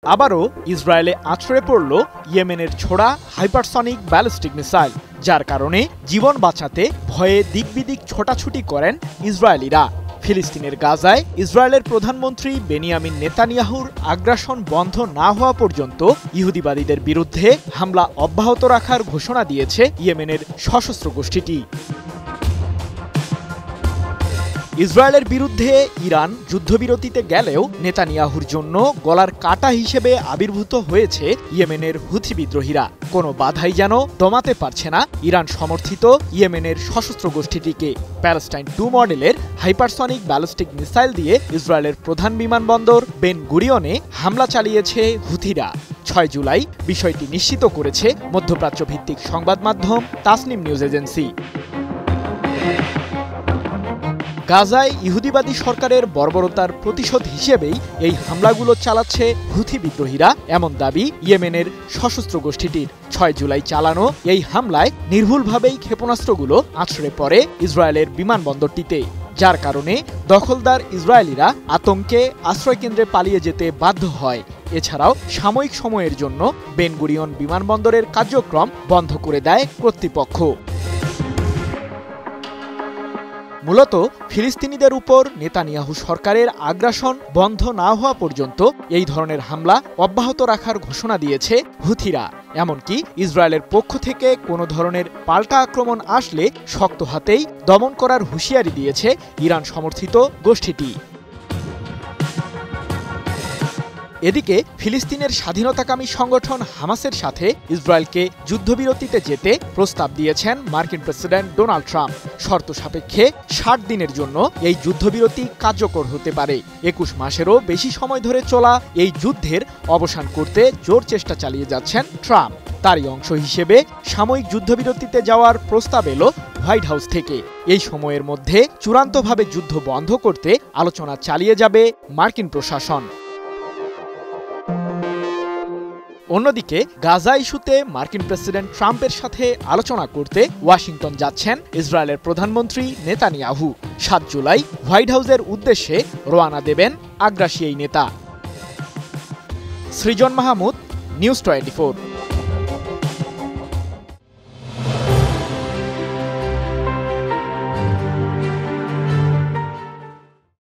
আবারও ইসরায়েলে আছড়ে পড়ল ইয়েমেনের ছোড়া হাইপারসনিক ব্যালিস্টিক মিসাইল, যার কারণে জীবন বাঁচাতে ভয়ে দিকবিদিক ছোটাছুটি করেন ইসরায়েলিরা। ফিলিস্তিনের গাজায় ইসরায়েলের প্রধানমন্ত্রী বেনিয়ামিন নেতানিয়াহুর আগ্রাসন বন্ধ না হওয়া পর্যন্ত ইহুদিবাদীদের বিরুদ্ধে হামলা অব্যাহত রাখার ঘোষণা দিয়েছে ইয়েমেনের সশস্ত্র গোষ্ঠীটি। ইসরায়েলের বিরুদ্ধে ইরান যুদ্ধবিরতিতে গেলেও নেতানিয়াহুর জন্য গলার কাটা হিসেবে আবির্ভূত হয়েছে ইয়েমেনের হুথি বিদ্রোহীরা। কোনো বাধাই যেন দমাতে পারছে না ইরান সমর্থিত ইয়েমেনের সশস্ত্র গোষ্ঠীটিকে। প্যালেস্টাইন 2 মডেলের হাইপারসনিক ব্যালিস্টিক মিসাইল দিয়ে ইসরায়েলের প্রধান বিমানবন্দর বেন গুরিয়নে হামলা চালিয়েছে হুথিরা। 6 জুলাই বিষয়টি নিশ্চিত করেছে মধ্যপ্রাচ্য ভিত্তিক সংবাদ মাধ্যম তাসনিম নিউজ এজেন্সি। গাজায় ইহুদিবাদী সরকারের বর্বরতার প্রতিশোধ হিসেবেই এই হামলাগুলো চালাচ্ছে হুথি বিদ্রোহীরা, এমন দাবি ইয়েমেনের সশস্ত্র গোষ্ঠীটির। 6 জুলাই চালানো এই হামলায় নির্ভুলভাবেই ক্ষেপণাস্ত্রগুলো আছড়ে পড়ে ইসরায়েলের বিমানবন্দরটিতে, যার কারণে দখলদার ইসরায়েলিরা আতঙ্কে আশ্রয়কেন্দ্রে পালিয়ে যেতে বাধ্য হয়। এছাড়াও সাময়িক সময়ের জন্য বেন গুরিয়ন বিমানবন্দরের কার্যক্রম বন্ধ করে দেয় কর্তৃপক্ষ। মূলত ফিলিস্তিনিদের উপর নেতানিয়াহু সরকারের আগ্রাসন বন্ধ না হওয়া পর্যন্ত এই ধরনের হামলা অব্যাহত রাখার ঘোষণা দিয়েছে হুথিরা। এমনকি ইসরায়েলের পক্ষ থেকে কোনো ধরনের পাল্টা আক্রমণ আসলে শক্ত হাতেই দমন করার হুঁশিয়ারি দিয়েছে ইরান সমর্থিত গোষ্ঠীটি। এদিকে ফিলিস্তিনের স্বাধীনতাকামী সংগঠন হামাসের সাথে ইসরায়েলকে যুদ্ধবিরতিতে যেতে প্রস্তাব দিয়েছেন মার্কিন প্রেসিডেন্ট ডোনাল্ড ট্রাম্প। শর্ত সাপেক্ষে 60 দিনের জন্য এই যুদ্ধবিরতি কার্যকর হতে পারে। 21 মাসেরও বেশি সময় ধরে চলা এই যুদ্ধের অবসান করতে জোর চেষ্টা চালিয়ে যাচ্ছেন ট্রাম্প। তারই অংশ হিসেবে সাময়িক যুদ্ধবিরতিতে যাওয়ার প্রস্তাব এলো হোয়াইট হাউস থেকে। এই সময়ের মধ্যে চূড়ান্তভাবে যুদ্ধ বন্ধ করতে আলোচনা চালিয়ে যাবে মার্কিন প্রশাসন। অন্যদিকে গাজা ইস্যুতে মার্কিন প্রেসিডেন্ট ট্রাম্পের সাথে আলোচনা করতে ওয়াশিংটন যাচ্ছেন ইসরায়েলের প্রধানমন্ত্রী নেতানিয়াহু। 7 জুলাই হোয়াইট হাউসের উদ্দেশ্যে রওনা দেবেন আগ্রাসী এই নেতা। সৃজন মাহমুদ, নিউজ 24।